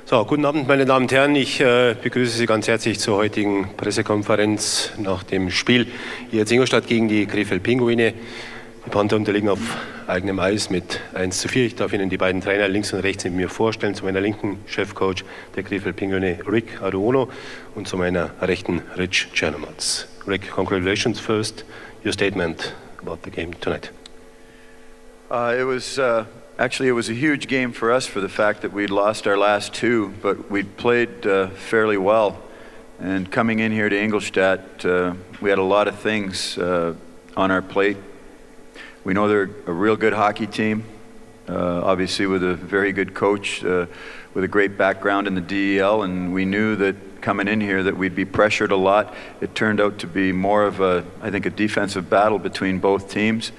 So, guten Abend, meine Damen und Herren. Ich begrüße Sie ganz herzlich zur heutigen Pressekonferenz nach dem Spiel ERC Ingolstadt gegen die Krefeld Pinguine. Die Panther unterliegen auf eigenem Eis mit 1:4. Ich darf Ihnen die beiden Trainer links und rechts neben mir vorstellen. Zu meiner linken Chefcoach der Krefeld Pinguine, Rick Aduono, und zu meiner rechten Rich Czernomats. Rick, congratulations first. Your statement about the game tonight. Actually, it was a huge game for us for the fact that we'd lost our last two, but we'd played fairly well. And coming in here to Ingolstadt, we had a lot of things on our plate. We know they're a real good hockey team, obviously with a very good coach, with a great background in the DEL, and we knew that coming in here that we'd be pressured a lot. It turned out to be more of I think, a defensive battle between both teams.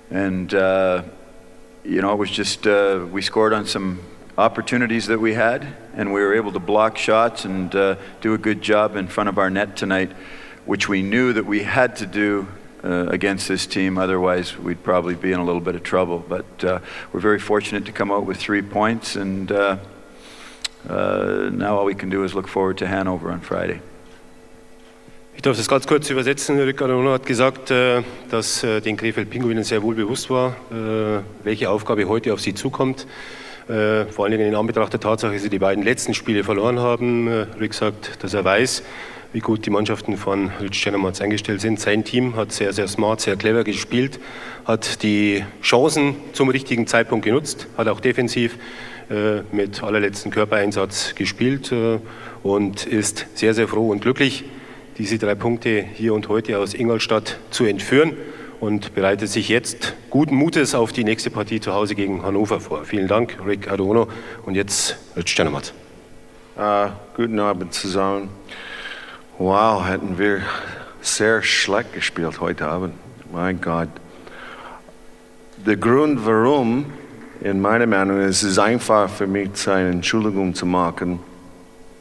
And you know, it was just, we scored on some opportunities that we had, and we were able to block shots and do a good job in front of our net tonight, which we knew that we had to do against this team. Otherwise, we'd probably be in a little bit of trouble. But we're very fortunate to come out with 3 points, and now all we can do is look forward to Hanover on Friday. Ich darf das ganz kurz übersetzen. Rick Aduono hat gesagt, dass den Krefeld Pinguinen sehr wohl bewusst war, welche Aufgabe heute auf sie zukommt. Vor allen Dingen in Anbetracht der Tatsache, dass sie die beiden letzten Spiele verloren haben. Rick sagt, dass er weiß, wie gut die Mannschaften von Rich Czernomats eingestellt sind. Sein Team hat sehr, sehr smart, sehr clever gespielt, hat die Chancen zum richtigen Zeitpunkt genutzt, hat auch defensiv mit allerletzten Körpereinsatz gespielt und ist sehr, sehr froh und glücklich, diese 3 Punkte hier und heute aus Ingolstadt zu entführen, und bereitet sich jetzt guten Mutes auf die nächste Partie zu Hause gegen Hannover vor. Vielen Dank, Rick Aduono, und jetzt Rich Czernomats. Guten Abend zusammen. Wow, hätten wir sehr schlecht gespielt heute Abend. Mein Gott. Der Grund, warum, in meiner Meinung, ist es einfach für mich, eine Entschuldigung zu machen.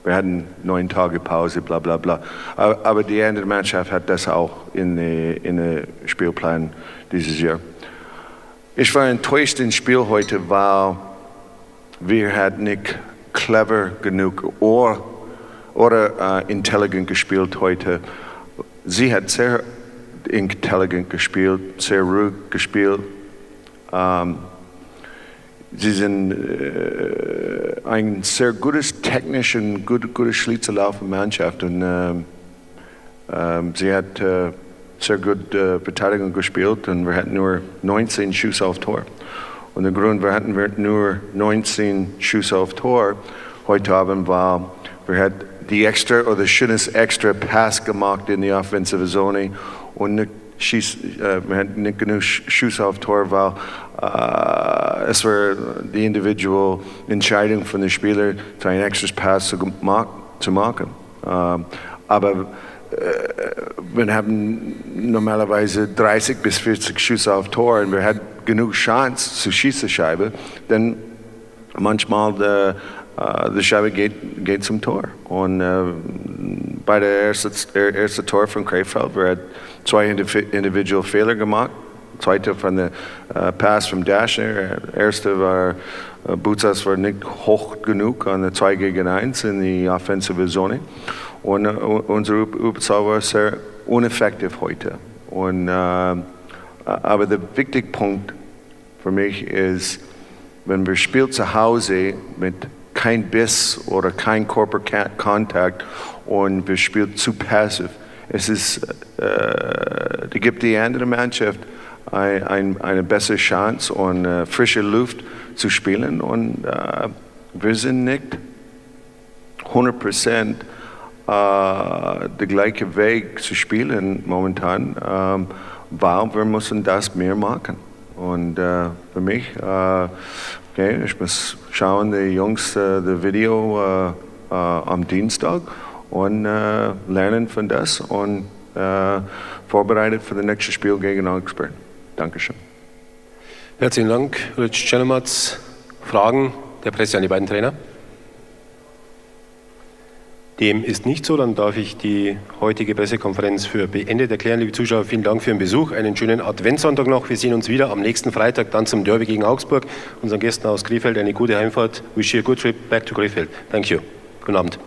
Wir hatten 9 Tage Pause, bla bla bla. Aber die andere Mannschaft hat das auch in den Spielplan dieses Jahr. Ich war enttäuscht im Spiel heute, weil wir hatten nicht clever genug oder intelligent gespielt heute. Sie hat sehr intelligent gespielt, sehr ruhig gespielt. Sie sind ein sehr gutes technisch und gutes Schlitterlaufen-Mannschaft, und sie hat sehr gut Verteidigung gespielt, und wir hatten nur 19 Schüsse auf Tor. Und der Grund, wir hatten nur 19 Schüsse auf Tor heute Abend, war, wir hatten die extra oder schönes extra Pass gemacht in die offensive Zone, und wir hatten nicht genug Schüsse auf Tor, weil es war die individuelle Entscheidung von den Spielern, einen extra Pass zu machen. Aber wir haben normalerweise 30 bis 40 Schüsse auf Tor, und wir hatten genug Chance zu schießen Scheibe, denn manchmal die Scheibe geht zum Tor. Und bei der ersten Tor von Krefeld, wir hatten 2 individuelle Fehler gemacht. Zweite von der Pass vom Dashner. Erste war, Butzas war nicht hoch genug an der 2 gegen 1 in die offensive Zone. Und unsere Überzahl war sehr ineffektiv heute. Und, aber der wichtige Punkt für mich ist, wenn wir spielen zu Hause mit kein Biss oder kein Körperkontakt und wir spielen zu passiv, es ist, die gibt die andere Mannschaft eine bessere Chance und frische Luft zu spielen, und wir sind nicht 100% der gleiche Weg zu spielen momentan, weil wir müssen das mehr machen. Und für mich, okay, ich muss schauen, die Jungs, das Video am Dienstag, und lernen von das und vorbereitet für das nächste Spiel gegen Augsburg. Dankeschön. Herzlichen Dank, Rich Czernomats. Fragen der Presse an die beiden Trainer? Dem ist nicht so, dann darf ich die heutige Pressekonferenz für beendet erklären. Liebe Zuschauer, vielen Dank für den Besuch. Einen schönen Adventssonntag noch. Wir sehen uns wieder am nächsten Freitag, dann zum Derby gegen Augsburg. Unseren Gästen aus Krefeld eine gute Heimfahrt. Wish you a good trip back to Krefeld. Thank you. Guten Abend.